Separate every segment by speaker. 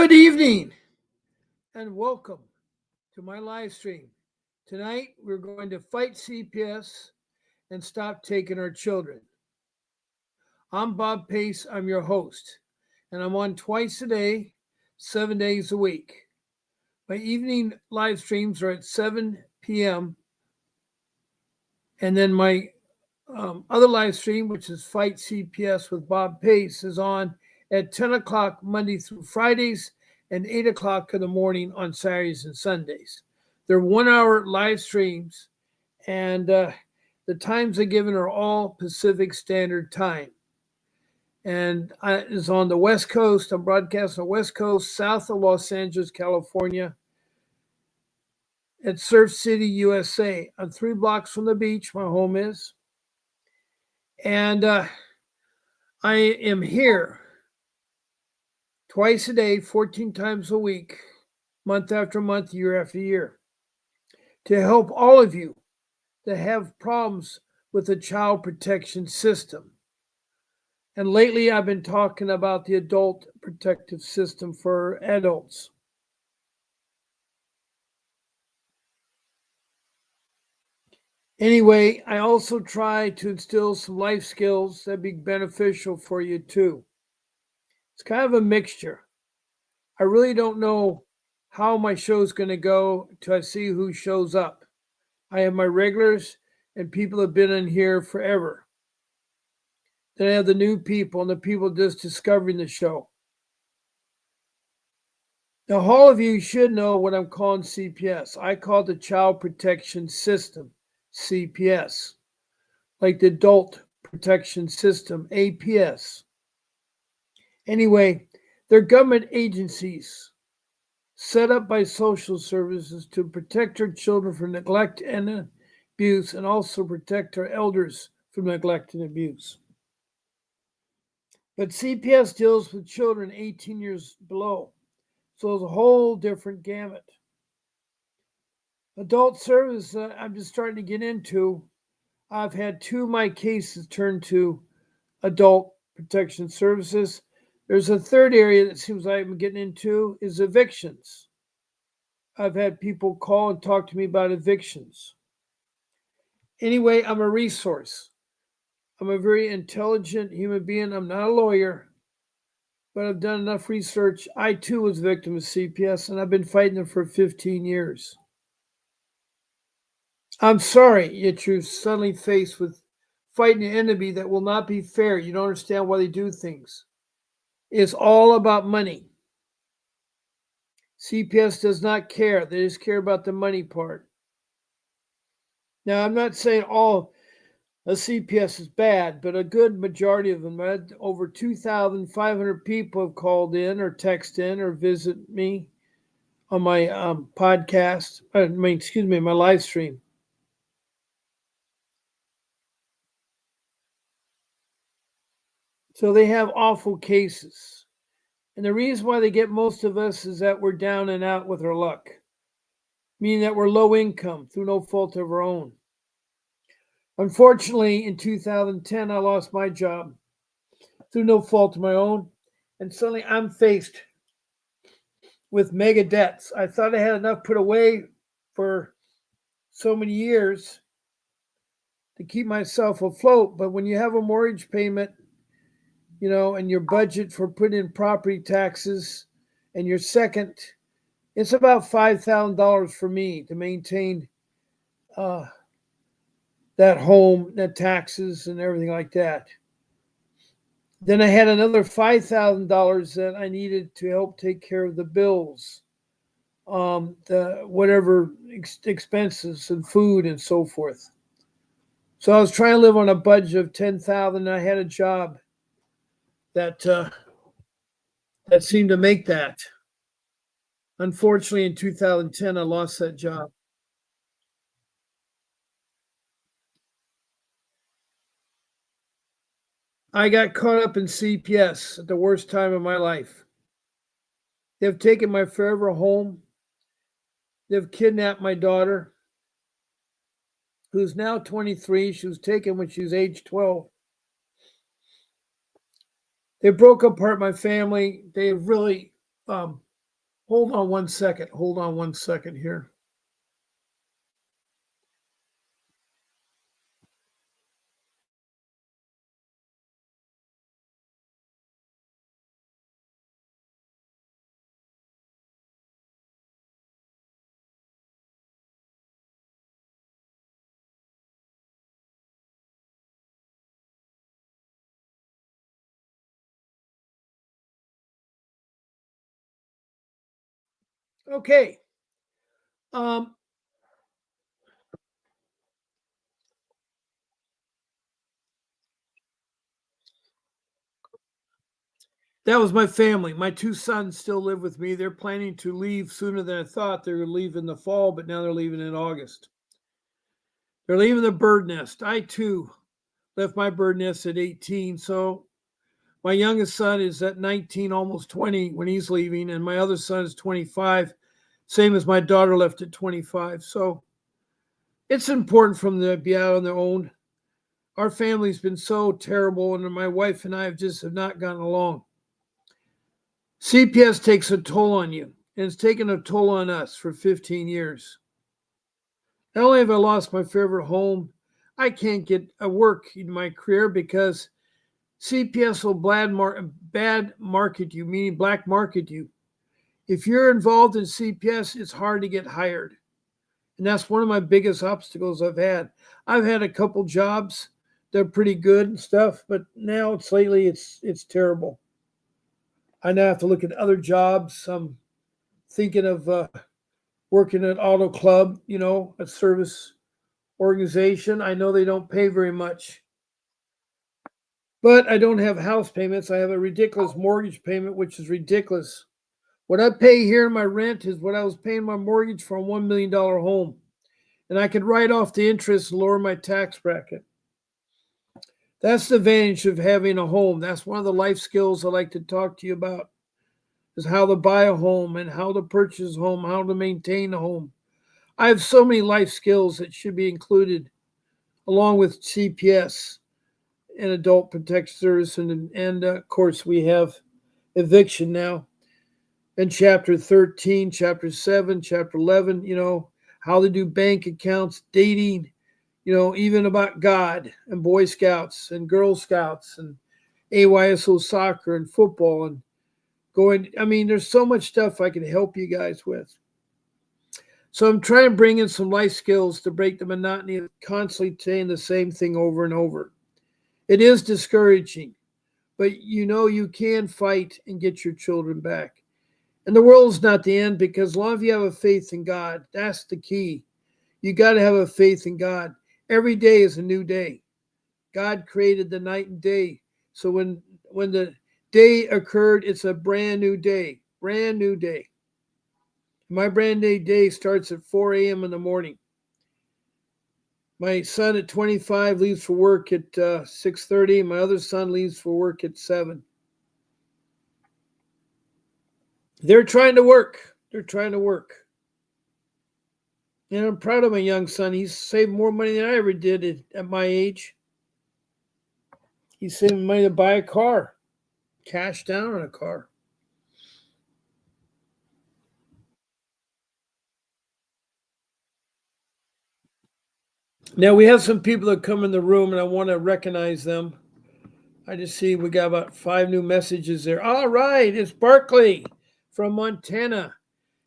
Speaker 1: Good evening and welcome to my live stream. Tonight we're going to fight CPS and stop taking our children. I'm Bob Pace, I'm your host, and I'm on twice a day, 7 days a week. My evening live streams are at 7 p.m. and then my other live stream, which is Fight CPS with Bob Pace, is on at 10 o'clock Monday through Fridays and 8 o'clock in the morning on Saturdays and Sundays. They're 1 hour live streams, and the times they're given are all Pacific Standard Time. And it's on the West Coast. I'm broadcasting on the West Coast, south of Los Angeles, California, at Surf City, USA. I'm 3 blocks from the beach, my home is. And I am here twice a day, 14 times a week, month after month, year after year, to help all of you that have problems with the child protection system. And lately I've been talking about the adult protective system for adults. Anyway, I also try to instill some life skills that'd be beneficial for you too. It's kind of a mixture. I really don't know how my show's going to go till I see who shows up. I have my regulars and people that have been in here forever. Then I have the new people and the people just discovering the show. Now, all of you should know what I'm calling CPS. I call it the Child Protection System, CPS, like the Adult Protection System, APS. Anyway, they're government agencies set up by social services to protect our children from neglect and abuse, and also protect our elders from neglect and abuse. But CPS deals with children 18 years below, so it's a whole different gamut. Adult service, I'm just starting to get into. I've had 2 of my cases turned to adult protection services. There's a third area that seems like I'm getting into is evictions. I've had people call and talk to me about evictions. Anyway, I'm a resource. I'm a very intelligent human being. I'm not a lawyer, but I've done enough research. I too was a victim of CPS, and I've been fighting them for 15 years. I'm sorry, yet you're suddenly faced with fighting an enemy that will not be fair. You don't understand why they do things. It's all about money. CPS does not care. They just care about the money part. Now, I'm not saying all a CPS is bad, but a good majority of them, over 2,500 people have called in or text in or visit me on my podcast. My live stream. So they have awful cases. And the reason why they get most of us is that we're down and out with our luck, meaning that we're low income through no fault of our own. Unfortunately, in 2010, I lost my job through no fault of my own. And suddenly I'm faced with mega debts. I thought I had enough put away for so many years to keep myself afloat. But when you have a mortgage payment, and your budget for putting in property taxes and your second, it's about $5,000 for me to maintain that home, that taxes and everything like that. Then I had another $5,000 that I needed to help take care of the bills, the whatever expenses and food and so forth. So I was trying to live on a budget of $10,000. I had a job that seemed to make that. Unfortunately, in 2010, I lost that job. I got caught up in CPS at the worst time of my life. They've taken my forever home. They've kidnapped my daughter, who's now 23. She was taken when she was age 12. They broke apart my family. They really Hold on one second. Hold on one second here. Okay. Um, that was my family. My two sons still live with me. They're planning to leave sooner than I thought. They were leaving in the fall, but now they're leaving in August. They're leaving the bird nest. I too left my bird nest at 18. So my youngest son is at 19, almost 20 when he's leaving, and my other son is 25, same as my daughter left at 25. So it's important for them to be out on their own. Our family's been so terrible, and my wife and I have not gotten along. CPS takes a toll on you, and it's taken a toll on us for 15 years. Not only have I lost my favorite home, I can't get a work in my career because CPS will bad market you, meaning black market you. If you're involved in CPS, it's hard to get hired. And that's one of my biggest obstacles I've had. I've had a couple jobs that are pretty good and stuff, but now it's terrible. I now have to look at other jobs. I'm thinking of working at Auto Club, a service organization. I know they don't pay very much, but I don't have house payments. I have a ridiculous mortgage payment, which is ridiculous. What I pay here in my rent is what I was paying my mortgage for a $1 million home. And I could write off the interest and lower my tax bracket. That's the advantage of having a home. That's one of the life skills I like to talk to you about is how to buy a home and how to purchase a home, how to maintain a home. I have so many life skills that should be included along with CPS and adult protection service. And of course, we have eviction now in chapter 13, chapter 7, chapter 11, how to do bank accounts, dating, even about God and Boy Scouts and Girl Scouts and AYSO soccer and football and going. I mean, there's so much stuff I can help you guys with. So I'm trying to bring in some life skills to break the monotony of constantly saying the same thing over and over. It is discouraging, but you can fight and get your children back. And the world's not the end because as long as you have a faith in God, that's the key. You got to have a faith in God. Every day is a new day. God created the night and day. So when the day occurred, it's a brand new day. Brand new day. My brand new day starts at 4 a.m. in the morning. My son at 25 leaves for work at 6:30. My other son leaves for work at 7. They're trying to work. They're trying to work. And I'm proud of my young son. He's saved more money than I ever did at my age. He's saving money to buy a car, cash down on a car. Now we have some people that come in the room, and I want to recognize them. I just see we got about 5 new messages there. All right, it's Barkley from Montana.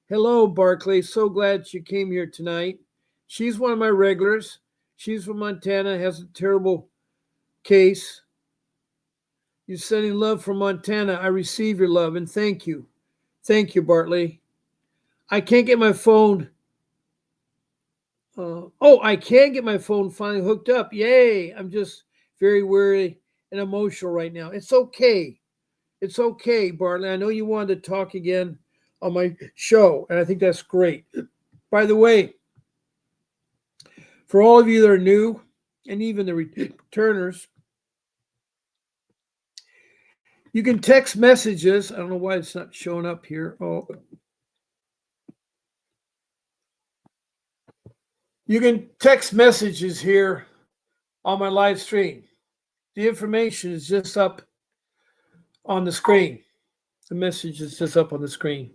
Speaker 1: Hello, Barkley. So glad you came here tonight. She's one of my regulars. She's from Montana, has a terrible case. You're sending love from Montana. I receive your love and thank you. Thank you, Bartley. I can't get my phone. I can get my phone finally hooked up. Yay. I'm just very weary and emotional right now. It's okay. It's okay, Bartley. I know you wanted to talk again on my show, and I think that's great. By the way, for all of you that are new and even the returners, you can text messages. I don't know why it's not showing up here. Oh, you can text messages here on my live stream. The information is just up on the screen. The message is just up on the screen.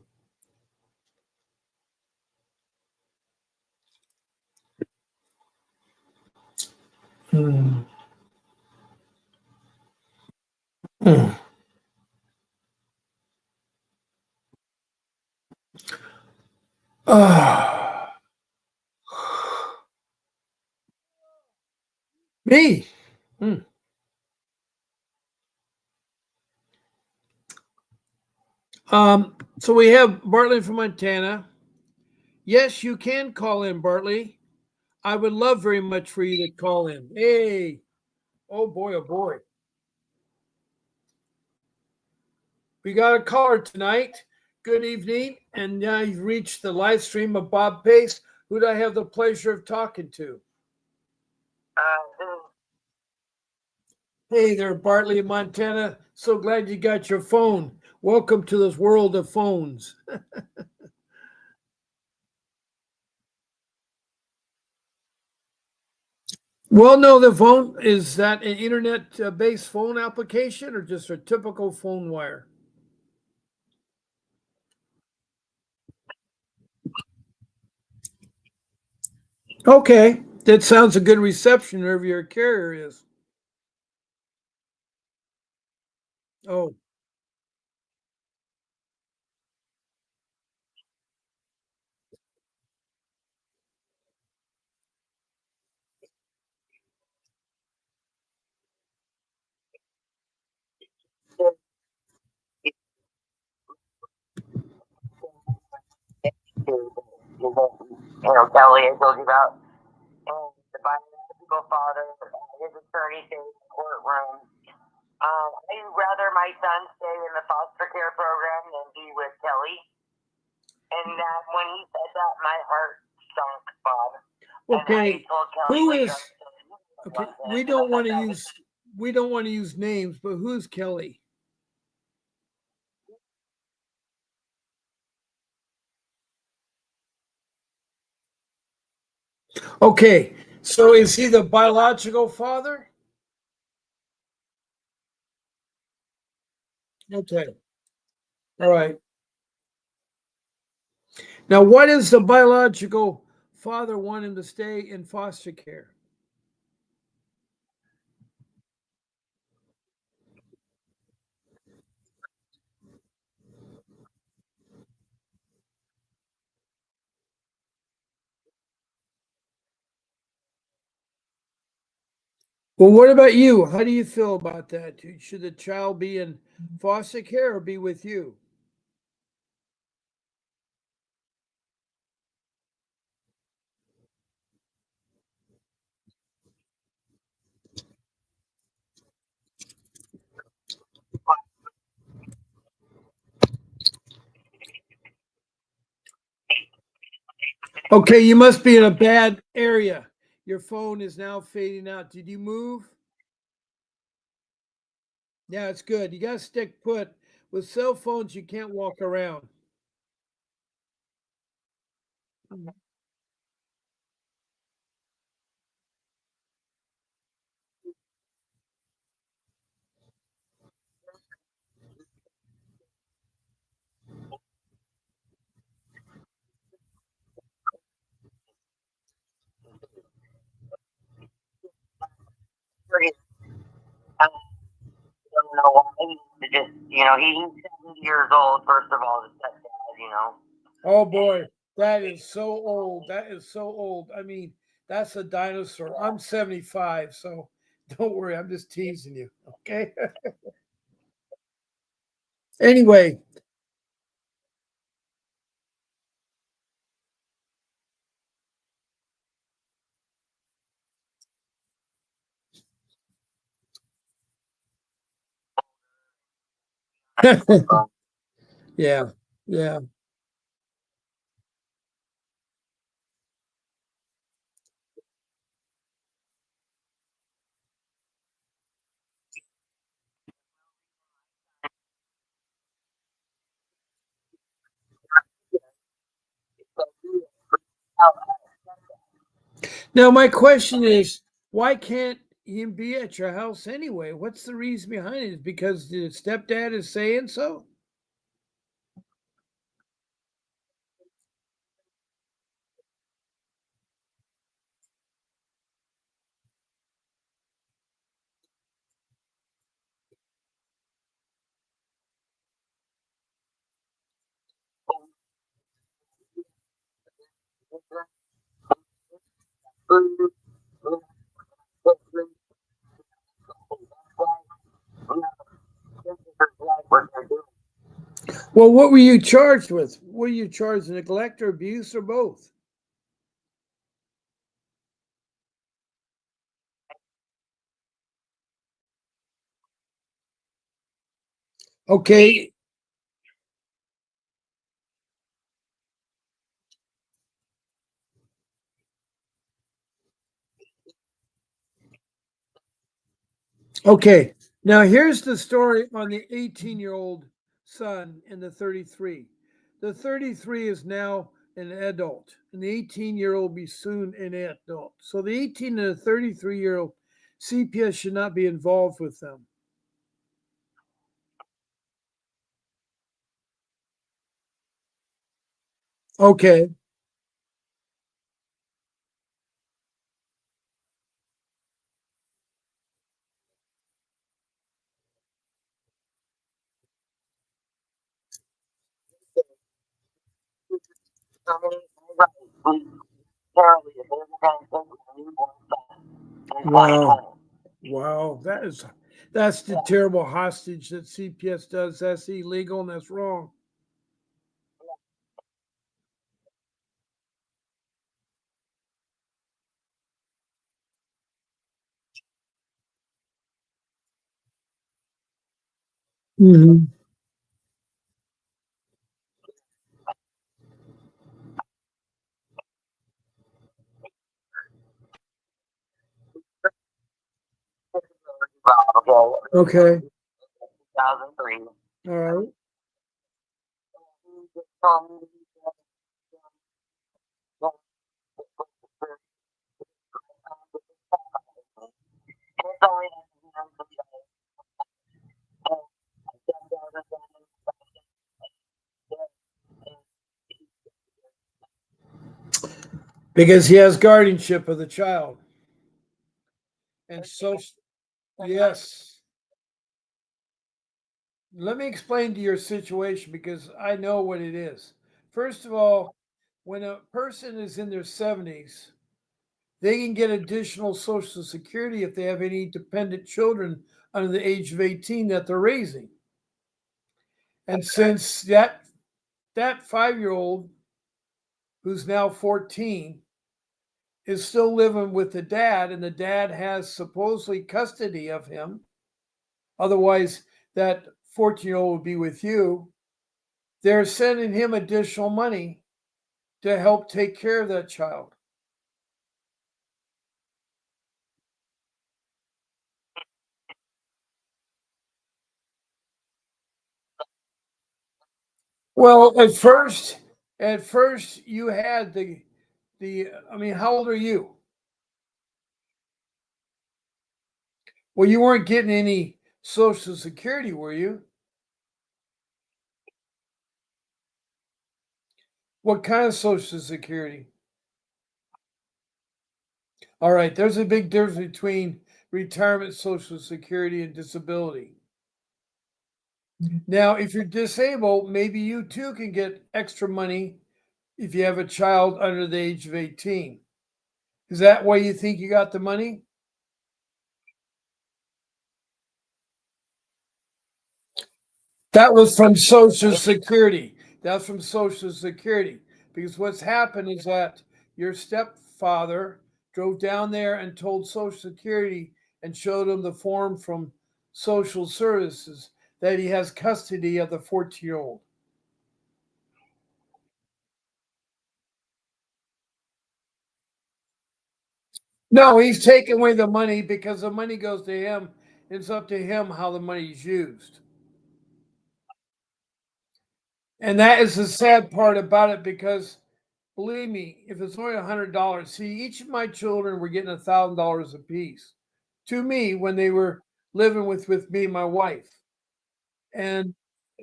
Speaker 1: Mm. Mm. Ah, me. Mm. So we have Bartley from Montana. Yes, you can call in, Bartley. I would love very much for you to call in. Hey, oh boy, oh boy. We got a caller tonight. Good evening. And now you've reached the live stream of Bob Pace. Who do I have the pleasure of talking to? Hey there, Bartley, Montana. So glad you got your phone. Welcome to this world of phones. Well, no, the phone is that an internet based phone application or just a typical phone wire? Okay, that sounds a good reception wherever your carrier is. Oh,
Speaker 2: Kelly, I told you about, and the biological father, his attorney stayed in the courtroom. I'd rather my son stay in the foster care program than be with Kelly. And that when he said that, my heart sunk, Bob. And I
Speaker 1: okay.
Speaker 2: told Kelly
Speaker 1: Who
Speaker 2: later,
Speaker 1: is okay? We don't want to use names, but who's Kelly? Okay, so is he the biological father? Okay, all right. Now, what does the biological father want him to stay in foster care? Well, what about you? How do you feel about that? Should the child be in foster care or be with you? Okay, you must be in a bad area. Your phone is now fading out. Did you move? Yeah, it's good. You got to stick put. With cell phones, you can't walk around.
Speaker 2: I don't know why. Just, he's 70 years old, first of all, the stepdad.
Speaker 1: Oh boy, that is so old. That is so old. I mean, that's a dinosaur. I'm 75, so don't worry. I'm just teasing you. Okay. Anyway, yeah, yeah. Now, my question is, why can't he be at your house anyway? What's the reason behind it? Is because the stepdad is saying so? Well, what were you charged with? Were you charged neglect or abuse or both? Okay. Okay. Now here's the story on the 18-year-old son and the 33. The 33 is now an adult, and the 18-year-old will be soon an adult. So the 18 and the 33-year-old CPS should not be involved with them. Okay. Wow. Wow. That's the terrible hostage that CPS does. That's illegal and that's wrong. Mhm. Okay.
Speaker 2: 2003.
Speaker 1: All right. Because he has guardianship of the child. And so, yes. Let me explain to your situation because I know what it is. First of all, when a person is in their 70s, they can get additional Social Security if they have any dependent children under the age of 18 that they're raising. And since that 5-year-old who's now 14 is still living with the dad and the dad has supposedly custody of him, otherwise that 14-year-old would be with you, they're sending him additional money to help take care of that child. Well, at first you had the I mean, how old are you? Well, you weren't getting any Social Security, were you? What kind of Social Security? All right, there's a big difference between retirement Social Security and disability. Now, if you're disabled, maybe you too can get extra money if you have a child under the age of 18. Is that why you think you got the money? That was from Social Security. That's from Social Security. Because what's happened is that your stepfather drove down there and told Social Security and showed them the form from Social Services that he has custody of the 14-year-old. No, he's taking away the money because the money goes to him. It's up to him how the money is used. And that is the sad part about it because believe me, if it's only $100, see, each of my children were getting $1,000 apiece to me when they were living with me and my wife, and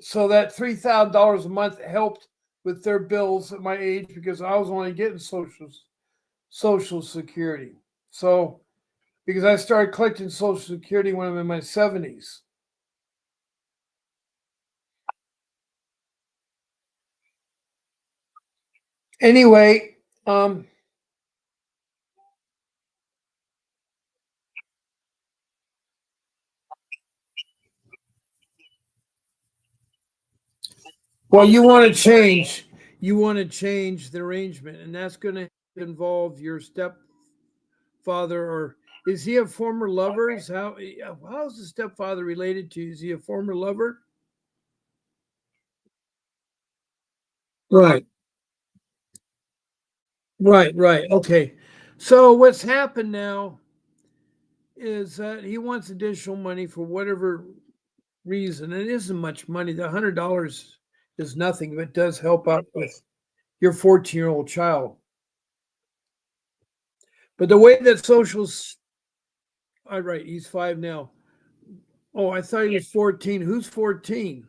Speaker 1: so that $3,000 a month helped with their bills at my age because I was only getting Social Security. So because I started collecting Social Security when I'm in my 70s. Anyway, Um, well, you want to change. You want to change the arrangement, and that's going to involve your stepfather, or is he a former lover? Is how is the stepfather related to you? Is he a former lover? Right, right. Okay. So what's happened now is that he wants additional money for whatever reason. It isn't much money. The $100 is nothing, but it does help out with your 14-year-old child. But the way that socials, all right, he's 5 now. Oh, I thought he was 14. Who's 14?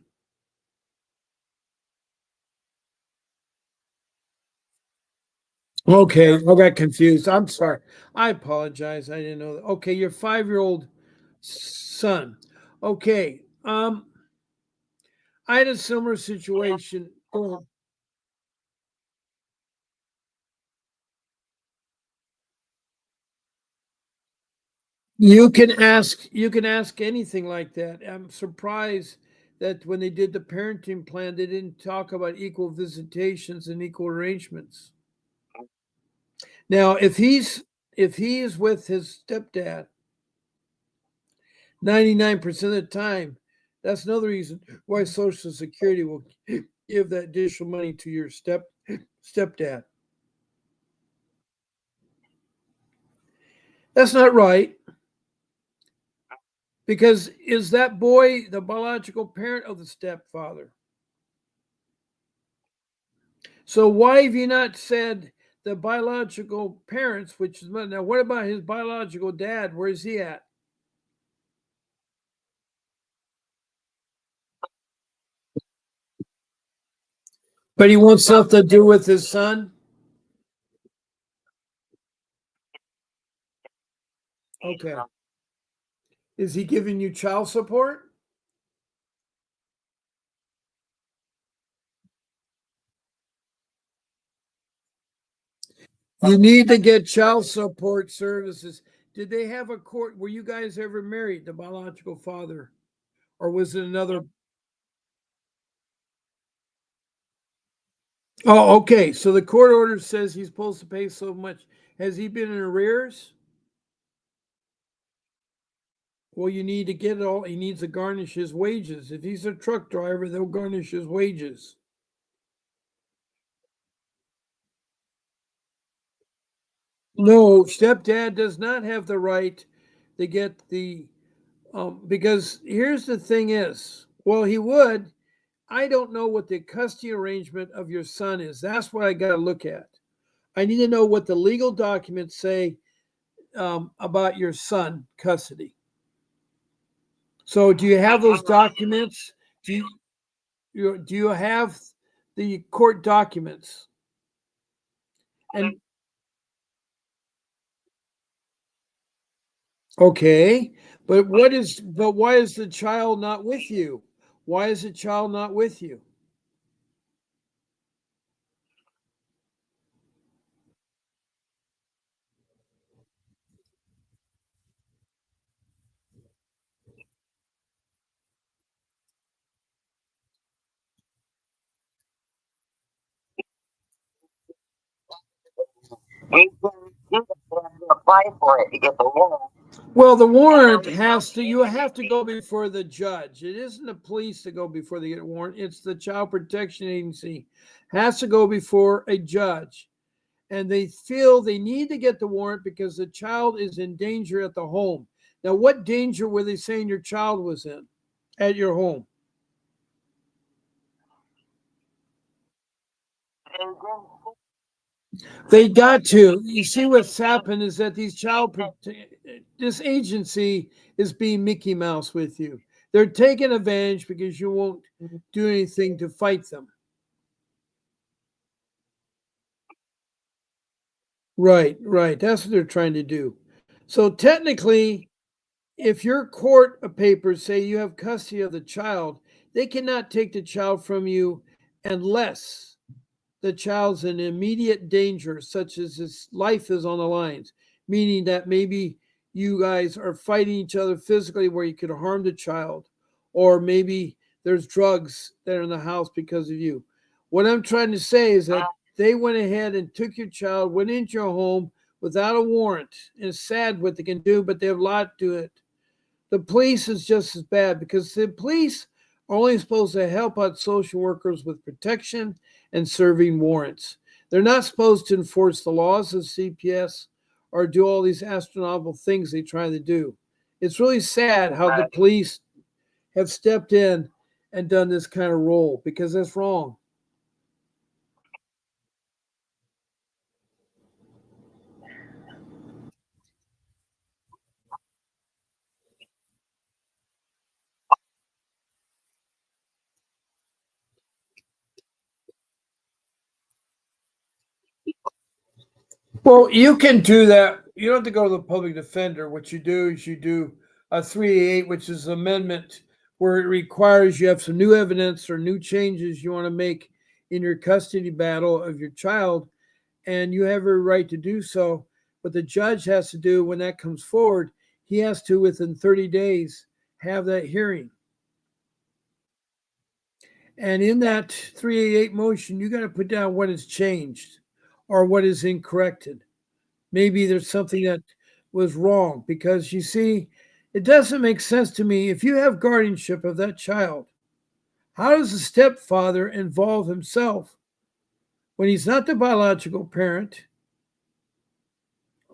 Speaker 1: Okay, I got confused. I'm sorry. I apologize. I didn't know that. Okay, your 5-year-old son. Okay. I had a similar situation. Go ahead. You can ask anything like that. I'm surprised that when they did the parenting plan, they didn't talk about equal visitations and equal arrangements. Now, if he's with his stepdad 99% of the time, that's another reason why Social Security will give that additional money to your stepdad. That's not right, because is that boy the biological parent of the stepfather? So why have you not said the biological parents, which is now? What about his biological dad? Where's he at? But he wants something to do with his son. Okay. Is he giving you child support? You need to get child support services. Did they have a court? Were you guys ever married, the biological father? Or was it another? Oh, okay. So the court order says he's supposed to pay so much. Has he been in arrears? Well, you need to get it all. He needs to garnish his wages. If he's a truck driver, they'll garnish his wages. No, stepdad does not have the right to get the because here's the thing is, well, he would. I don't know what the custody arrangement of your son is. That's what I got to look at. I need to know what the legal documents say about your son custody. So, do you have those documents? Do you have the court documents? And okay, but why is the child not with you? Why is the child not with you?
Speaker 2: You have to apply for it to get the loan.
Speaker 1: Well, the warrant has to, you have to go before the judge. It isn't the police to go before they get a warrant. It's the Child Protection Agency has to go before a judge. And they feel they need to get the warrant because the child is in danger at the home. Now, what danger were they saying your child was in at your home?
Speaker 2: And then
Speaker 1: They got to. You see what's happened is that this agency is being Mickey Mouse with you. They're taking advantage because you won't do anything to fight them. Right, right. That's what they're trying to do. So technically, if your court papers say you have custody of the child, they cannot take the child from you unless the child's in immediate danger, such as his life is on the lines, meaning that maybe you guys are fighting each other physically where you could harm the child, or maybe there's drugs that are in the house because of you. What I'm trying to say is that they went ahead and took your child, went into your home without a warrant. And it's sad what they can do, but they have a lot to it. The police is just as bad because the police are only supposed to help out social workers with protection and serving warrants. They're not supposed to enforce the laws of CPS or do all these astronomical things they try to do. It's really sad how the police have stepped in and done this kind of role because that's wrong. Well, you can do that. You don't have to go to the public defender. What you do is you do a 388, which is an amendment where it requires you have some new evidence or new changes you want to make in your custody battle of your child, and you have every right to do so. What the judge has to do when that comes forward, he has to, within 30 days, have that hearing. And in that 388 motion, you got to put down what has changed or what is incorrected. Maybe there's something that was wrong because you see, it doesn't make sense to me if you have guardianship of that child. How does the stepfather involve himself when he's not the biological parent?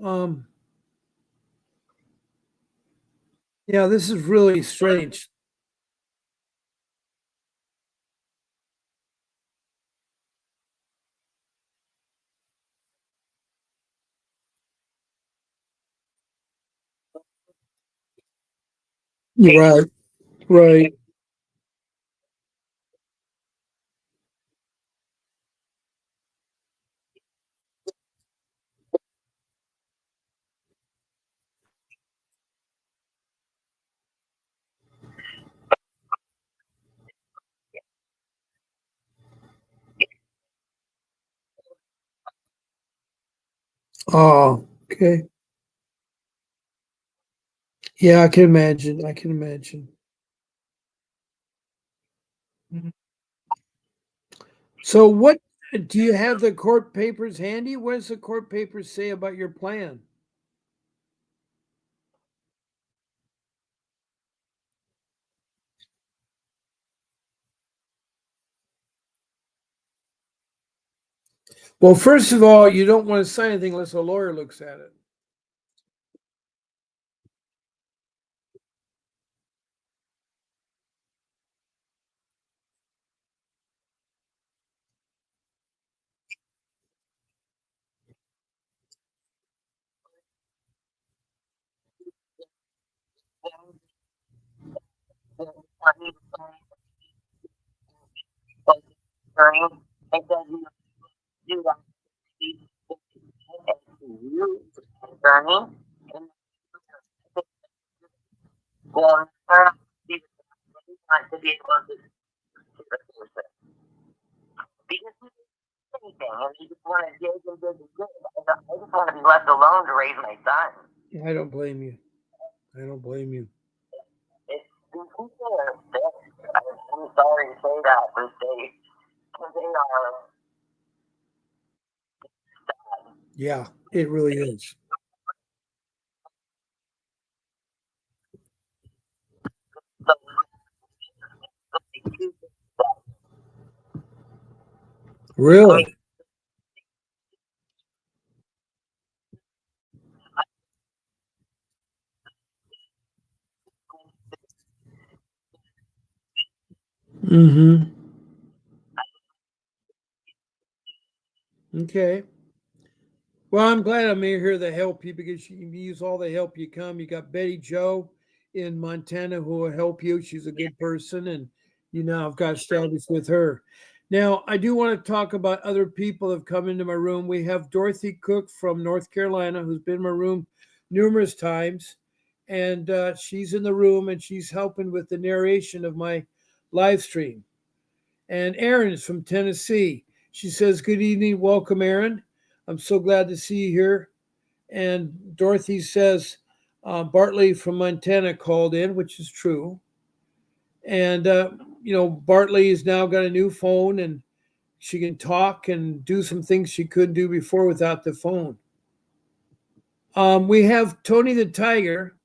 Speaker 1: Um, yeah, this is really strange. Right, right. Oh, okay. Yeah, I can imagine. I can imagine. Mhm. So, what do you have the court papers handy? What does the court papers say about your plan? Well, first of all, you don't want to sign anything unless a lawyer looks at it.
Speaker 2: Well, they're not to be able to because anything, and you just want to dig and dig and dig. I just want to be left alone to raise my son.
Speaker 1: I don't blame you. I don't blame you.
Speaker 2: It's people are sick. I'm sorry to say that, but they are
Speaker 1: Yeah, it really is.
Speaker 2: the I mean,
Speaker 1: Really? Mm-hmm. Okay. Well, I'm glad I'm here to help you because you can use all the help you come. You got Betty Joe in Montana who will help you. She's a good person, and you know I've got established with her. Now, I do want to talk about other people that have come into my room. We have Dorothy Cook from North Carolina who's been in my room numerous times, and she's in the room and she's helping with the narration of my live stream. And Erin is from Tennessee. She says, "Good evening. Welcome, Aaron. I'm so glad to see you here." And Dorothy says, Bartley from Montana called in, which is true. And, Bartley has now got a new phone and she can talk and do some things she couldn't do before without the phone. We have Tony the Tiger,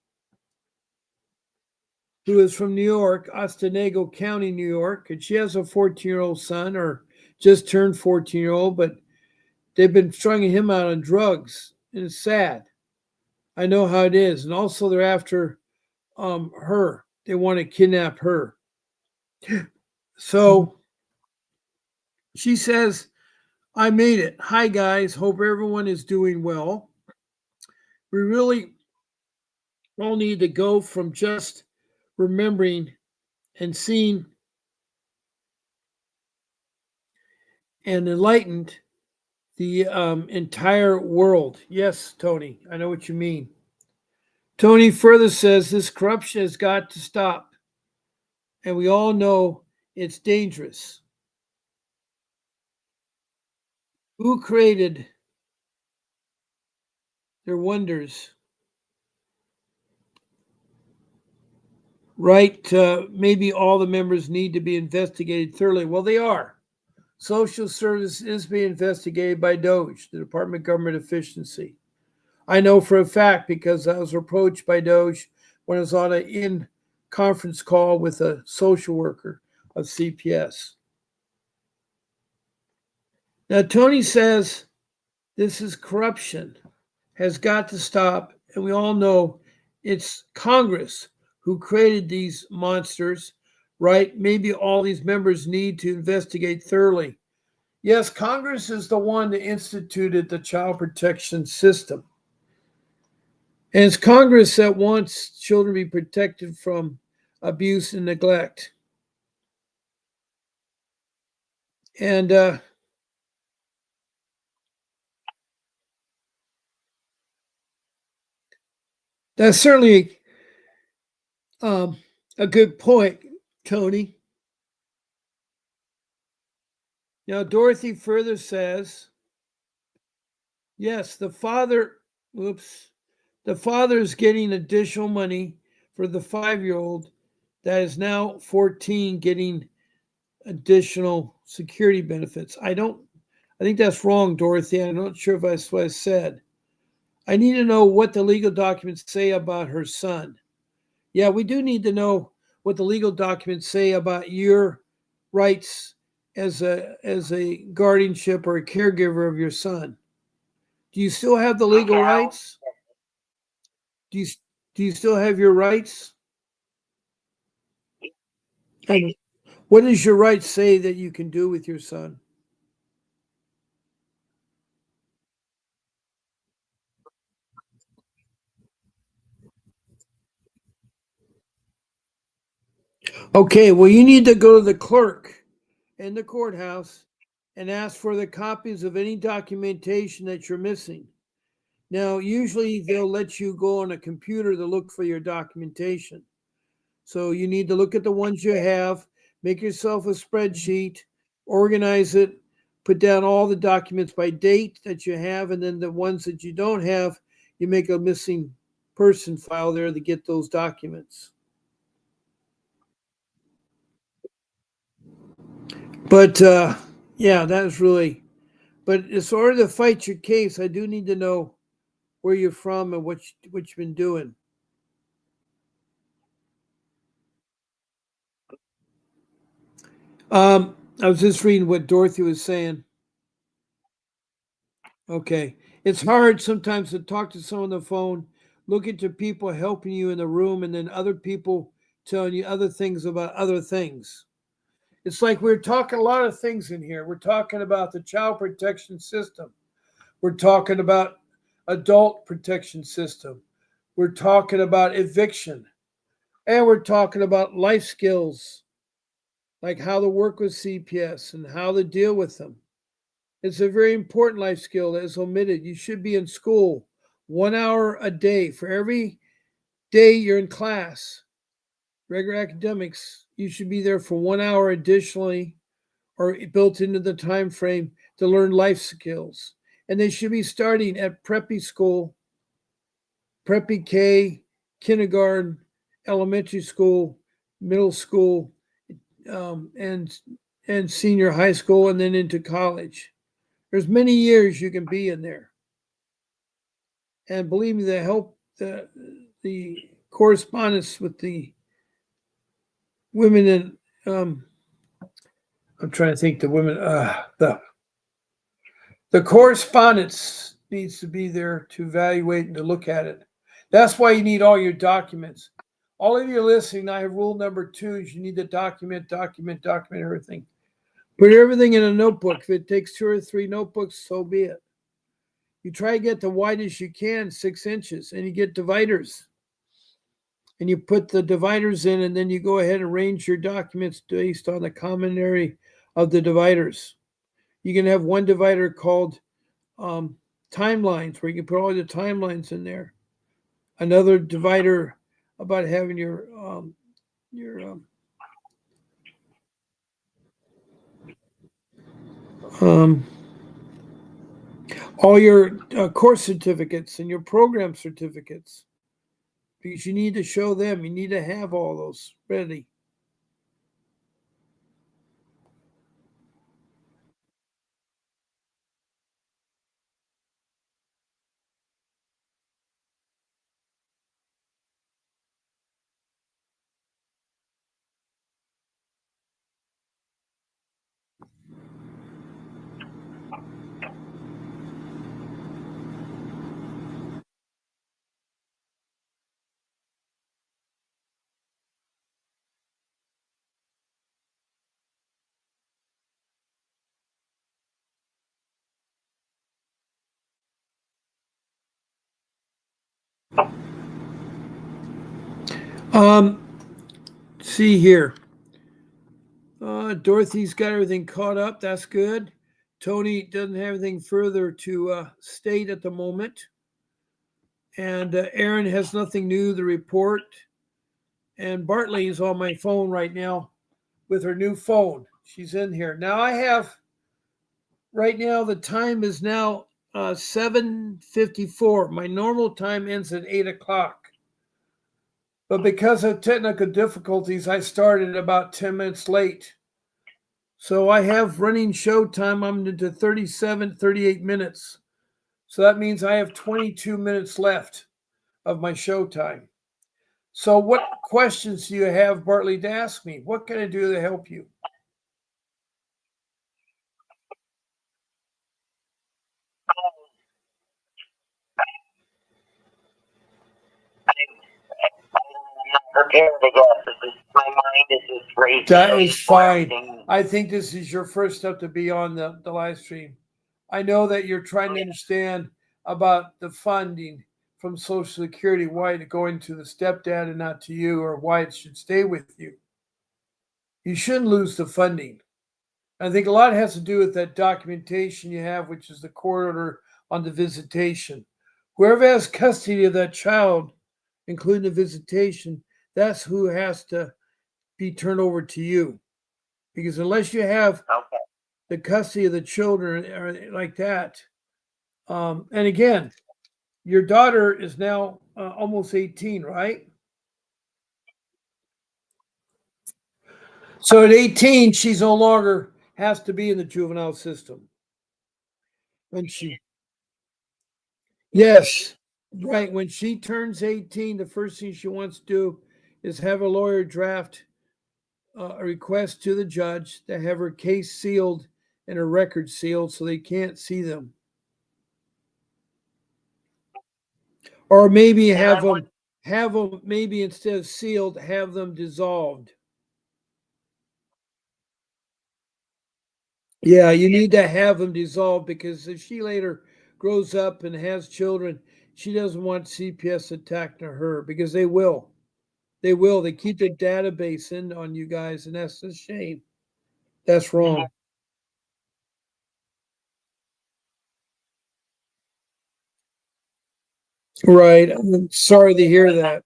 Speaker 1: who is from New York, Otsego County, New York, and she has a 14-year-old son, or just turned 14-year-old, but they've been stringing him out on drugs, and it's sad. I know how it is, and also they're after her. They want to kidnap her. So she says, "I made it. Hi guys. Hope everyone is doing well. We really all need to go from just remembering and seeing and enlightened the entire world." Yes, Tony, I know what you mean. Tony further says this corruption has got to stop, and we all know it's dangerous. Who created their wonders? Right? Maybe all the members need to be investigated thoroughly. Well, they are. Social service is being investigated by DOGE, the Department of Government Efficiency. I know for a fact because I was approached by DOGE when I was on an in conference call with a social worker of CPS. Now, Tony says this is corruption, has got to stop, and we all know it's Congress who created these monsters, right? Maybe all these members need to investigate thoroughly. Yes, Congress is the one that instituted the child protection system. And it's Congress that wants children to be protected from abuse and neglect. And that's certainly a good point, Tony. Now, Dorothy further says, yes, the father is getting additional money for the 5-year-old that is now 14 getting additional security benefits. I think that's wrong, Dorothy. I'm not sure if that's what I said. I need to know what the legal documents say about her son. Yeah, we do need to know what the legal documents say about your rights as a guardianship or a caregiver of your son. Do you still have the legal rights? Do you do you still have your rights? And what does your rights say that you can do with your son? Okay, well, you need to go to the clerk in the courthouse and ask for the copies of any documentation that you're missing. Now, usually they'll let you go on a computer to look for your documentation. So you need to look at the ones you have, make yourself a spreadsheet, organize it, put down all the documents by date that you have, and then the ones that you don't have, you make a missing person file there to get those documents. But yeah, that is really. But in order to fight your case, I do need to know where you're from and what you've been doing. I was just reading what Dorothy was saying. Okay. It's hard sometimes to talk to someone on the phone, look at your people helping you in the room, and then other people telling you other things about other things. It's like we're talking a lot of things in here. We're talking about the child protection system. We're talking about adult protection system. We're talking about eviction. And we're talking about life skills, like how to work with CPS and how to deal with them. It's a very important life skill that is omitted. You should be in school 1 hour a day. For every day you're in class, regular academics, you should be there for 1 hour additionally, or built into the time frame to learn life skills. And they should be starting at preppy school, preppy K, kindergarten, elementary school, middle school, um, and and senior high school, and then into college. There's many years you can be in there, and believe me, the correspondence with the women in I'm trying to think the women the correspondence needs to be there to evaluate and to look at it. That's why you need all your documents. All of you listening, I have rule number 2 is you need to document everything. Put everything in a notebook. If it takes 2 or 3 notebooks, so be it. You try to get the widest you can, 6 inches, and you get dividers. And you put the dividers in, and then you go ahead and arrange your documents based on the common area of the dividers. You can have one divider called timelines, where you can put all the timelines in there. Another divider about having your um, all your course certificates and your program certificates, because you need to show them. You need to have all those ready. Um, see here. Dorothy's got everything caught up. That's good. Tony doesn't have anything further to state at the moment. And Aaron has nothing new to report. And Bartley is on my phone right now with her new phone. She's in here. Now I have, right now, the time is now 7:54. My normal time ends at 8 o'clock. But because of technical difficulties, I started about 10 minutes late. So I have running show time. I'm into 37, 38 minutes. So that means I have 22 minutes left of my show time. So what questions do you have, Bartley, to ask me? What can I do to help you?
Speaker 2: I'm not prepared to guess. My mind is just racing.
Speaker 1: That is fine. I think this is your first step to be on the live stream. I know that you're trying to understand about the funding from Social Security, why it's going to the stepdad and not to you, or why it should stay with you. You shouldn't lose the funding. I think a lot has to do with that documentation you have, which is the court order on the visitation. Whoever has custody of that child, including the visitation, that's who has to be turned over to you. Because unless you have
Speaker 2: Okay.
Speaker 1: the custody of the children or like that, and again, your daughter is now almost 18, right? So at 18, she's no longer has to be in the juvenile system. When she, yes, right. When she turns 18, the first thing she wants to do is have a lawyer draft a request to the judge to have her case sealed and her records sealed so they can't see them. Or maybe have them maybe instead of sealed, have them dissolved. Yeah, you need to have them dissolved, because if she later grows up and has children, she doesn't want CPS attacking her, because they will. They will. They keep the database in on you guys, and that's a shame. That's wrong. Right. I'm sorry to hear that.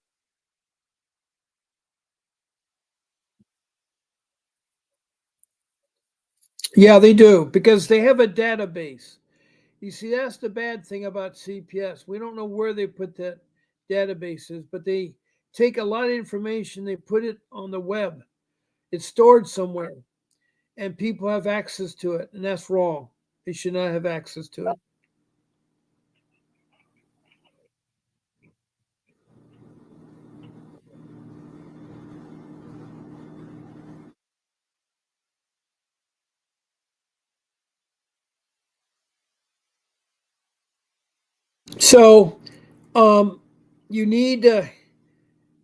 Speaker 1: Yeah, they do because they have a database. You see, that's the bad thing about CPS. We don't know where they put that databases, but they take a lot of information, they put it on the web. It's stored somewhere, and people have access to it, and that's wrong. They should not have access to it. So, um, you need to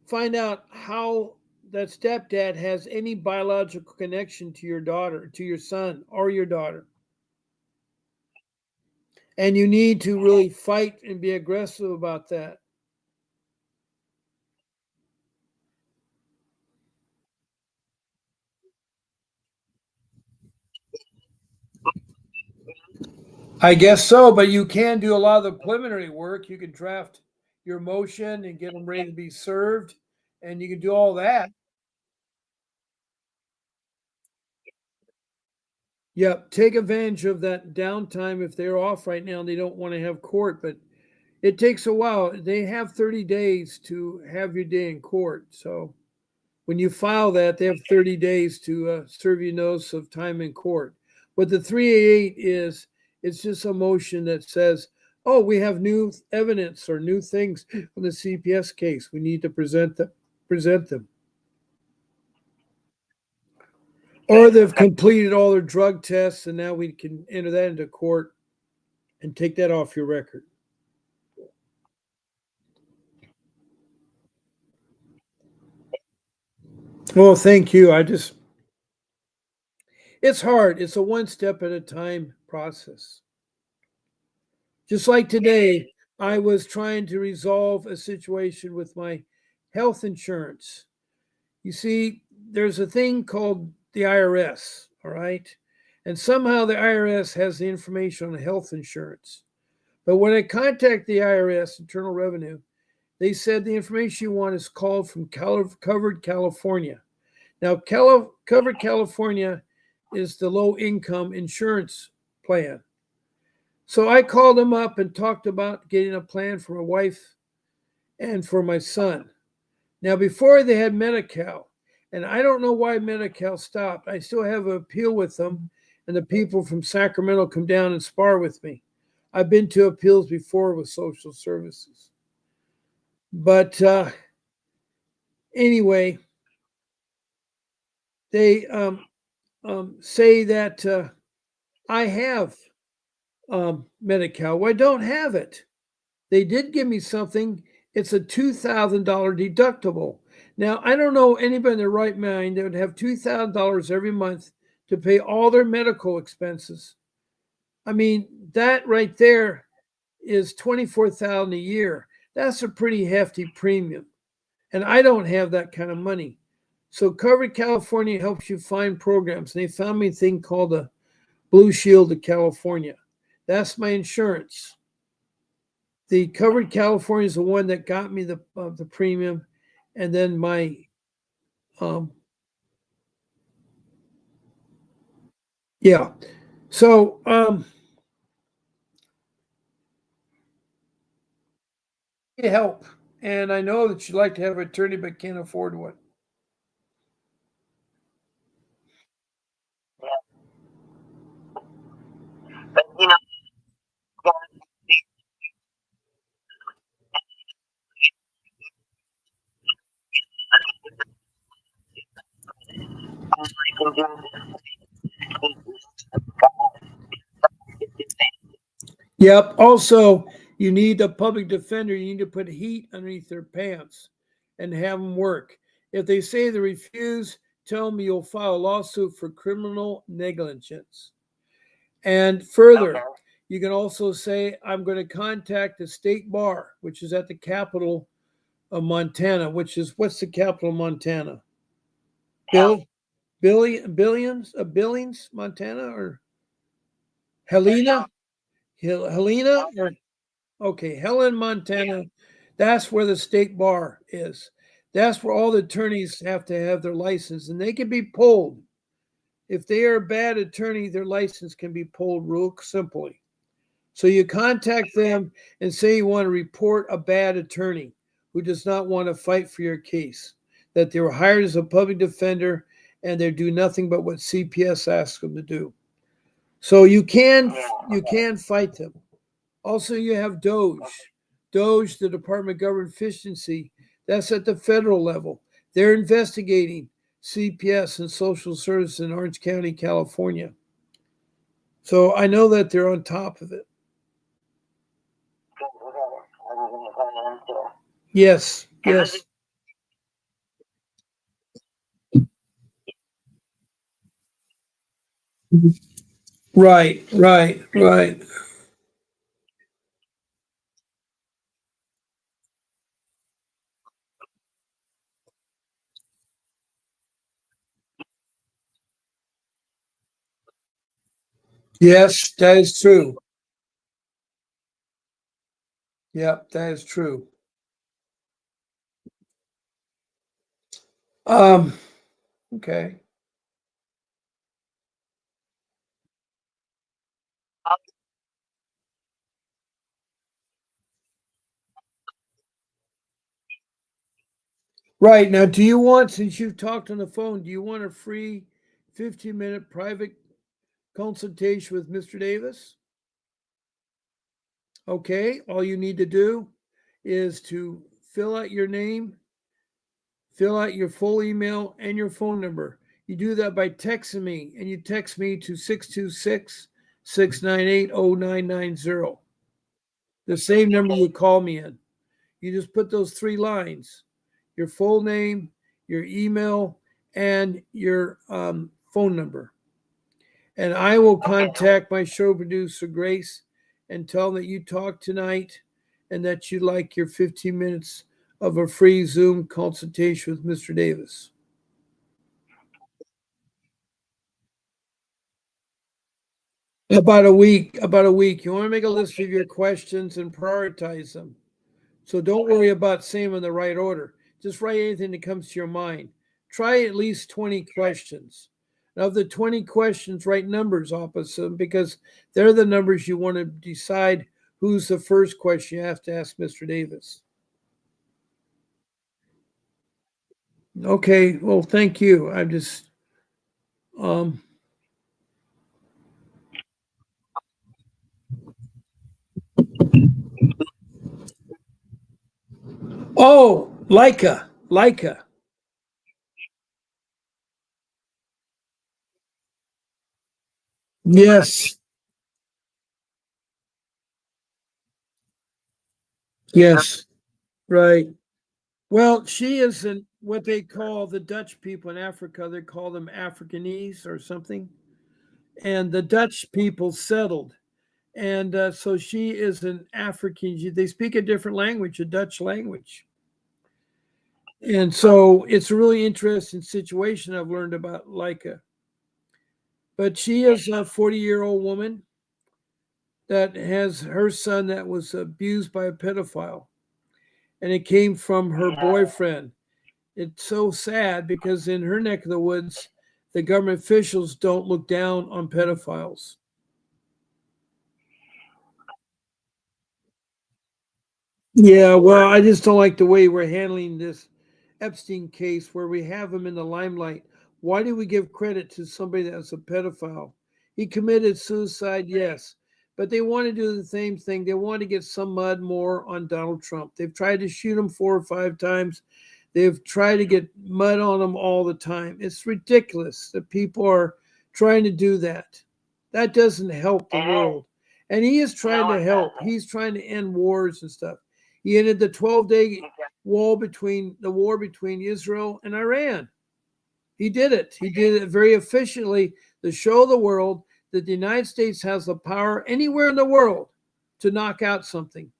Speaker 1: find out how that stepdad has any biological connection to your daughter, to your son, or your daughter. And you need to really fight and be aggressive about that. I guess so, but you can do a lot of the preliminary work. You can draft your motion and get them ready to be served, and you can do all that. Yep, take advantage of that downtime if they're off right now and they don't want to have court, but it takes a while. They have 30 days to have your day in court. So when you file that, they have 30 days to serve you notice of time in court. What the 388 is, it's just a motion that says, oh, we have new evidence or new things on the CPS case. We need to present them. Or they've completed all their drug tests and now we can enter that into court and take that off your record. Well, thank you. It's hard. It's a one step at a time process. Just like today, I was trying to resolve a situation with my health insurance. You see, there's a thing called the IRS, all right? And somehow the IRS has the information on health insurance. But when I contact the IRS, Internal Revenue, they said the information you want is called from Covered California. Now, Covered California is the low income insurance plan. So I called them up and talked about getting a plan for my wife and for my son. Now, before they had Medi-Cal, and I don't know why Medi-Cal stopped. I still have an appeal with them, and the people from Sacramento come down and spar with me. I've been to appeals before with social services. But anyway, they say that I have Medi-Cal. Well, I don't have it. They did give me something. It's a $2,000 deductible. Now, I don't know anybody in their right mind that would have $2,000 every month to pay all their medical expenses. I mean, that right there is 24,000 a year. That's a pretty hefty premium. And I don't have that kind of money. So Covered California helps you find programs. And they found me a thing called the Blue Shield of California. That's my insurance. The Covered California is the one that got me the premium, and then my um yeah. So help, and I know that you like to have an attorney but can't afford one.
Speaker 2: But you know, you can do
Speaker 1: Yep. Also, you need a public defender. You need to put heat underneath their pants and have them work. If they say they refuse, tell them you'll file a lawsuit for criminal negligence. And further,
Speaker 2: okay.
Speaker 1: you can also say, I'm going to contact the state bar, which is at the capital of Montana, which is what's the capital of Montana? Bill, Billings, Montana, or Helena? Helena? Or, okay, Helen, Montana. That's where the state bar is. That's where all the attorneys have to have their license, and they can be pulled If they are a bad attorney, their license can be pulled real simply. So you contact them and say you want to report a bad attorney who does not want to fight for your case, that they were hired as a public defender and they do nothing but what CPS asks them to do. So you can fight them. Also, you have Doge. Doge, the Department of Government Efficiency, that's at the federal level. They're investigating CPS and social service in Orange County, California. So I know that they're on top of it. Yes, yes. Right, right, right. Yes, that is true. Yep, that is true. Um, okay. Right. Now, do you want, since you've talked on the phone, do you want a free 15-minute private consultation with Mr. Davis? Okay. All you need to do is to fill out your name, fill out your full email, and your phone number. You do that by texting me, and you text me to 626-698-0990. The same number you call me in. You just put those three lines: your full name, your email, and your phone number. And I will contact my show producer, Grace, and tell them that you talked tonight and that you like your 15 minutes of a free Zoom consultation with Mr. Davis. About a week, about a week. You want to make a list of your questions and prioritize them. So don't worry about saying them in the right order. Just write anything that comes to your mind. Try at least 20 questions. Now, of the 20 questions, write numbers opposite them because they're the numbers you want to decide who's the first question you have to ask Mr. Davis. Okay, well, thank you. I'm just, um, oh, Leica, Leica. Yes, yes, right. Well, she is in what they call the Dutch people in Africa. They call them Africanese or something. And the Dutch people settled. And so she is an African. They speak a different language, a Dutch language. And so it's a really interesting situation I've learned about Leica. But she is a 40-year-old woman that has her son that was abused by a pedophile. And it came from her boyfriend. It's so sad because in her neck of the woods, the government officials don't look down on pedophiles. Yeah, well, I just don't like the way we're handling this Epstein case where we have him in the limelight. Why do we give credit to somebody that's a pedophile? He committed suicide, yes, but they want to do the same thing. They want to get some mud more on Donald Trump. They've tried to shoot him 4 or 5 times. They've tried to get mud on him all the time. It's ridiculous that people are trying to do that. That doesn't help the world. And he is trying to help. He's trying to end wars and stuff. He ended the 12-day war between Israel and Iran. He did it. He did it very efficiently to show the world that the United States has the power anywhere in the world to knock out something.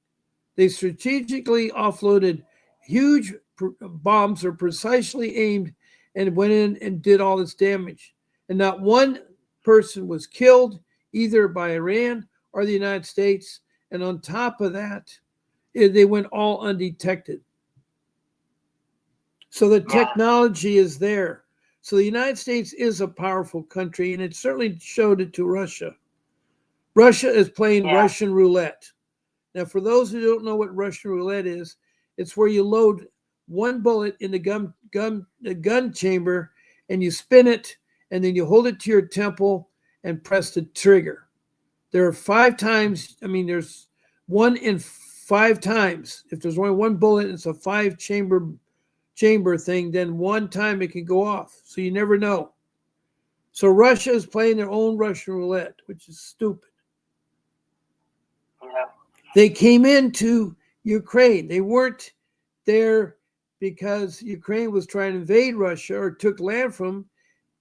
Speaker 1: They strategically offloaded huge bombs are precisely aimed and went in and did all this damage. And not one person was killed either by Iran or the United States. And on top of that, they went all undetected. So the technology is there. So the United States is a powerful country, and it certainly showed it to Russia. Russia is playing Russian roulette. Now, for those who don't know what Russian roulette is, it's where you load one bullet in the gun chamber and you spin it, and then you hold it to your temple and press the trigger. There are 5 times. I mean, there's 1 in 5 times. If there's only one bullet, it's a 5 chamber thing. Then one time it can go off. So you never know. So Russia is playing their own Russian roulette, which is stupid.
Speaker 2: Yeah.
Speaker 1: They came into Ukraine. They weren't there because Ukraine was trying to invade Russia or took land from them.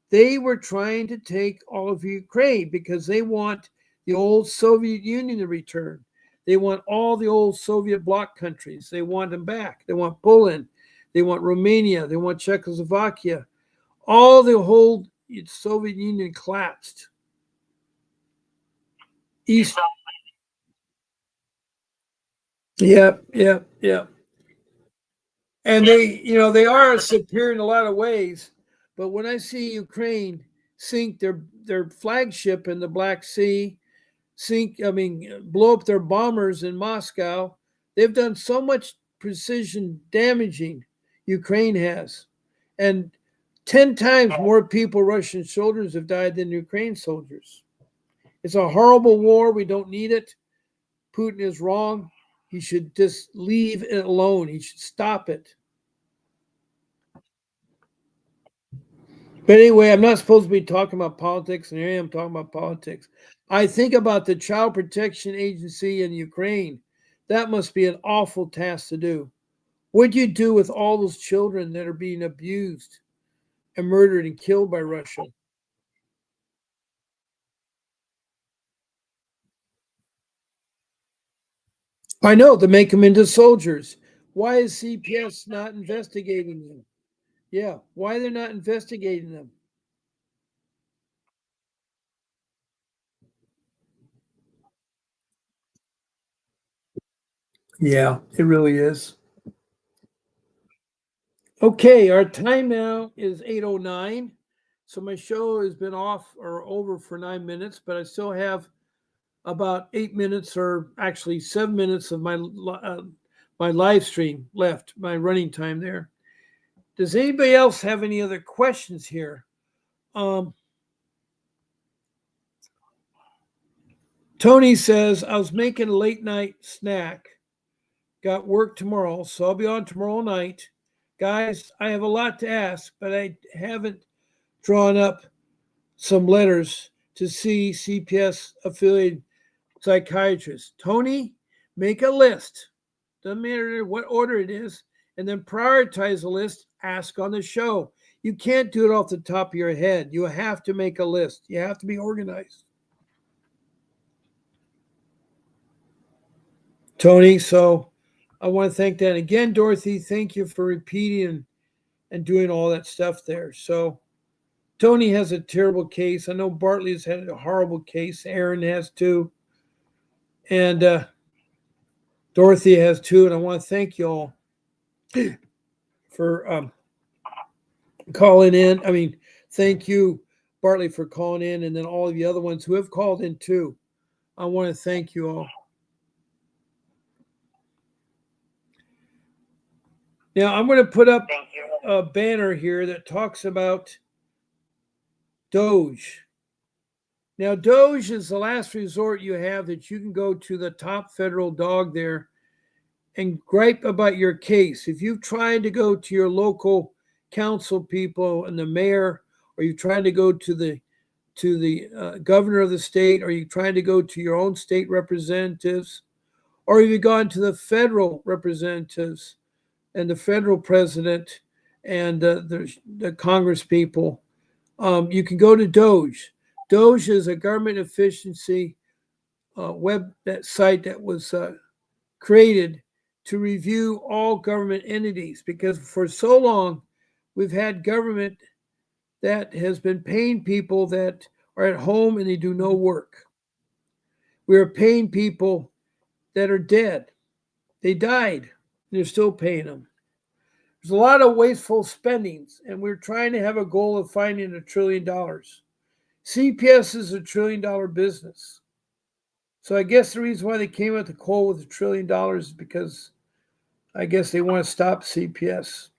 Speaker 1: They were trying to take all of Ukraine because they want the old Soviet Union to return. They want all the old Soviet bloc countries. They want them back. They want Poland. They want Romania. They want Czechoslovakia. All the whole Soviet Union collapsed. East. Yep. And they are superior in a lot of ways. But when I see Ukraine sink their flagship in the Black Sea, blow up their bombers in Moscow, they've done so much precision damaging. Ukraine has, and 10 times more people, Russian soldiers, have died than Ukraine soldiers. It's a horrible war. We don't need it. Putin is wrong. He should just leave it alone. He should stop it. But anyway, I'm not supposed to be talking about politics, and here I am talking about politics. I think about the Child Protection Agency in Ukraine. That must be an awful task to do. What do you do with all those children that are being abused and murdered and killed by Russia? I know, to make them into soldiers. Why is CPS not investigating them? Yeah, why they're not investigating them? Yeah, it really is. Okay, our time now is 8:09. So my show has been off or over for 9 minutes, but I still have about 8 minutes, or actually 7 minutes of my live stream left, my running time there. Does anybody else have any other questions here? Tony says, I was making a late night snack. Got work tomorrow, so I'll be on tomorrow night. Guys, I have a lot to ask, but I haven't drawn up some letters to see CPS affiliated psychiatrists. Tony, make a list. Doesn't matter what order it is, and then prioritize the list. Ask on the show. You can't do it off the top of your head. You have to make a list. You have to be organized. Tony, so I want to thank that again, Dorothy. Thank you for repeating and doing all that stuff there. So Tony has a terrible case. I know Bartley's had a horrible case. Aaron has too. And Dorothy has too. And I want to thank you all for calling in. I mean, thank you, Bartley, for calling in, and then all of the other ones who have called in too. I want to thank you all. Now, I'm going to put up a banner here that talks about Doge. Now, Doge is the last resort you have that you can go to the top federal dog there and gripe about your case. If you've tried to go to your local council people and the mayor, or you're trying to go to the governor of the state, or you're trying to go to your own state representatives, or have you gone to the federal representatives and the federal president and the Congress people, you can go to Doge. Doge is a government efficiency web site that was created to review all government entities, because for so long we've had government that has been paying people that are at home and they do no work. We are paying people that are dead. They died. And they're still paying them. There's a lot of wasteful spendings, and we're trying to have a goal of finding $1 trillion. CPS is $1 trillion business. So I guess the reason why they came at the coal with $1 trillion is because I guess they want to stop CPS.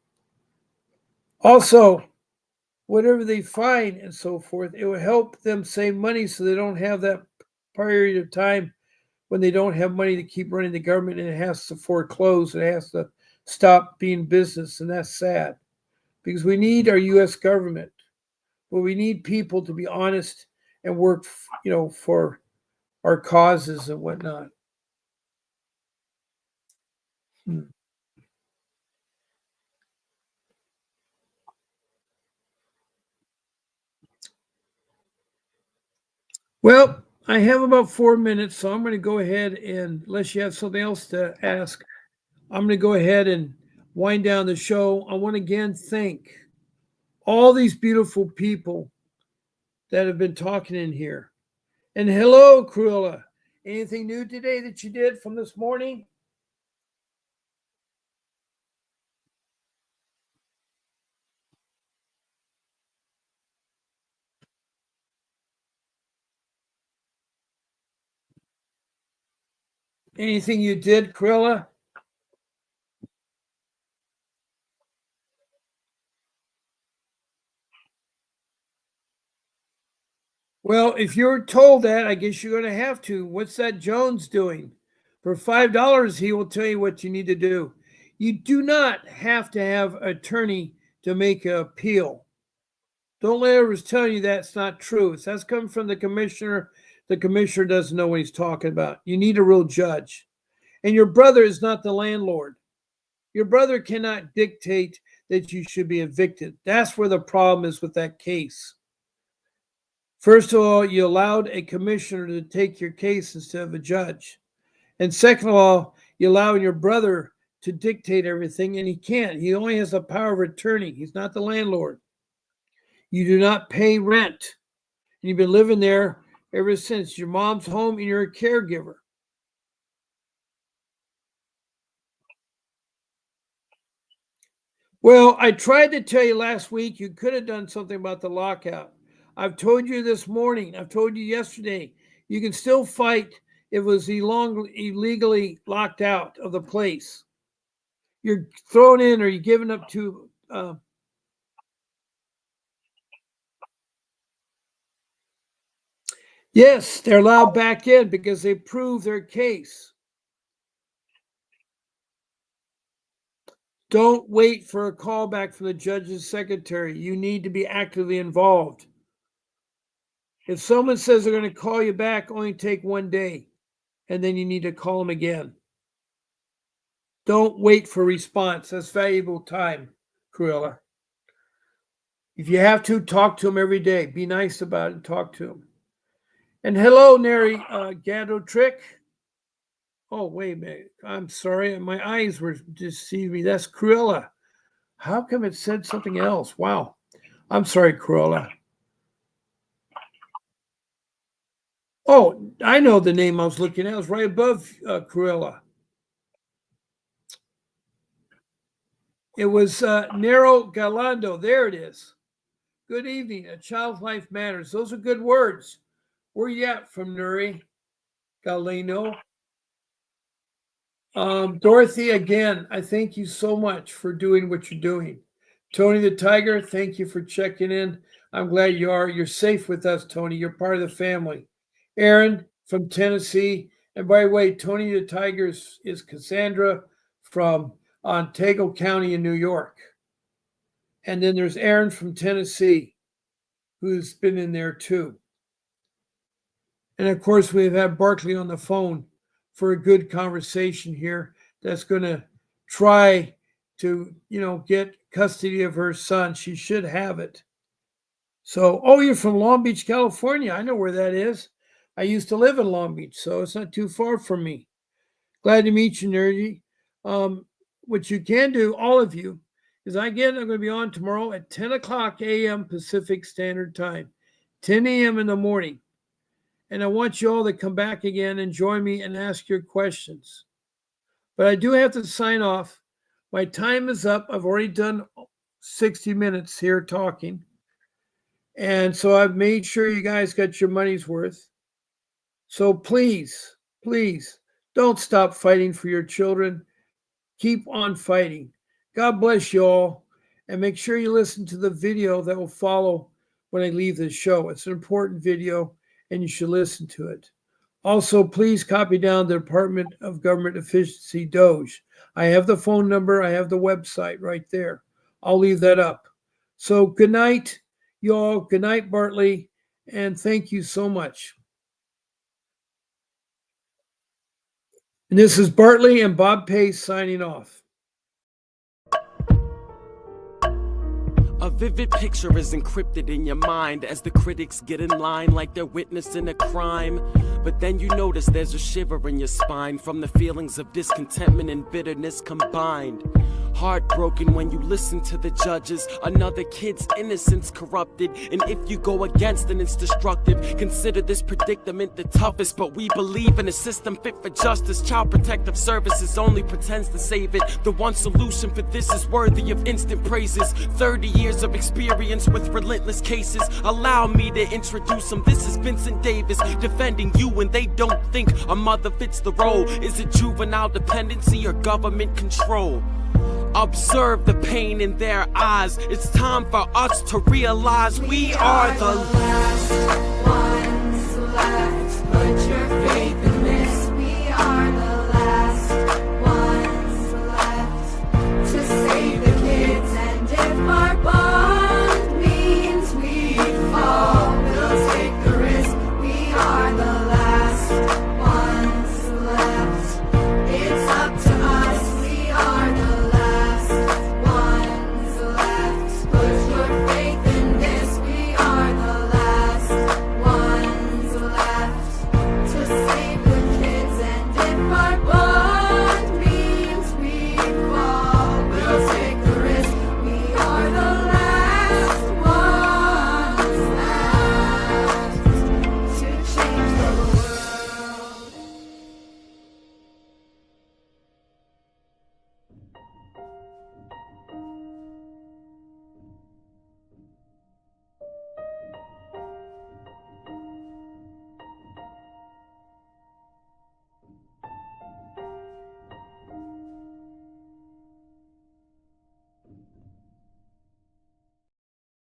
Speaker 1: Also, whatever they find and so forth, it will help them save money so they don't have that period of time when they don't have money to keep running the government and it has to foreclose and it has to stop being business. And that's sad because we need our U.S. government, but we need people to be honest and work, for our causes and whatnot. Hmm. Well, I have about 4 minutes, so I'm going to go ahead and, unless you have something else to ask, I'm going to go ahead and wind down the show. I want to again thank all these beautiful people that have been talking in here. And hello, Cruella. Anything new today that you did from this morning? Anything you did, Cruella? Well, if you're told that, I guess you're going to have to. What's that Jones doing? For $5, he will tell you what you need to do. You do not have to have an attorney to make an appeal. Don't let others tell you that's not true. If that's coming from the commissioner. The commissioner doesn't know what he's talking about. You need a real judge. And your brother is not the landlord. Your brother cannot dictate that you should be evicted. That's where the problem is with that case. First of all, you allowed a commissioner to take your case instead of a judge. And second of all, you allow your brother to dictate everything, and he can't. He only has the power of attorney. He's not the landlord. You do not pay rent. And you've been living there ever since. Your mom's home and you're a caregiver. Well, I tried to tell you last week you could have done something about the lockout. I've told you this morning. I've told you yesterday. You can still fight if it was illegally locked out of the place. You're thrown in or you're given up to. Yes, they're allowed back in because they prove their case. Don't wait for a call back from the judge's secretary. You need to be actively involved. If someone says they're going to call you back, only take 1 day, and then you need to call them again. Don't wait for response. That's valuable time, Cruella. If you have to, talk to them every day. Be nice about it and talk to them. And hello, Neri Gado Trick. Oh, wait a minute. I'm sorry. My eyes were deceiving me. That's Cruella. How come it said something else? Wow. I'm sorry, Cruella. Oh, I know the name I was looking at. It was right above Cruella. It was Nero Galando. There it is. Good evening. A child's life matters. Those are good words. Where you at from Nuri Galeno? Dorothy, again, I thank you so much for doing what you're doing. Tony the Tiger, thank you for checking in. I'm glad you are. You're safe with us, Tony. You're part of the family. Aaron from Tennessee. And by the way, Tony the Tiger is Cassandra from Otago County in New York. And then there's Aaron from Tennessee, who's been in there too. And of course, we've had Barkley on the phone for a good conversation here that's going to try to, get custody of her son. She should have it. So, oh, you're from Long Beach, California. I know where that is. I used to live in Long Beach, so it's not too far from me. Glad to meet you, Nerdy. What you can do, all of you, is I'm going to be on tomorrow at 10 o'clock a.m. Pacific Standard Time, 10 a.m. in the morning. And I want you all to come back again and join me and ask your questions. But I do have to sign off. My time is up. I've already done 60 minutes here talking. And so I've made sure you guys got your money's worth. So please, please don't stop fighting for your children. Keep on fighting. God bless you all. And make sure you listen to the video that will follow when I leave this show. It's an important video and you should listen to it. Also, please copy down the Department of Government Efficiency Doge. I have the phone number. I have the website right there. I'll leave that up. So good night, y'all. Good night, Bartley. And thank you so much. And this is Bartley and Bob Pace signing off.
Speaker 3: A vivid picture is encrypted in your mind as the critics get in line like they're witnessing a crime. But then you notice there's a shiver in your spine from the feelings of discontentment and bitterness combined. Heartbroken when you listen to the judges, another kid's innocence corrupted, and if you go against then it's destructive. Consider this predicament the toughest, but we believe in a system fit for justice. Child Protective Services only pretends to save it. The one solution for this is worthy of instant praises. 30 years of experience with relentless cases. Allow me to introduce them. This is Vincent Davis, defending you when they don't think a mother fits the role. Is it juvenile dependency or government control? Observe the pain in their eyes. It's time for us to realize we are the last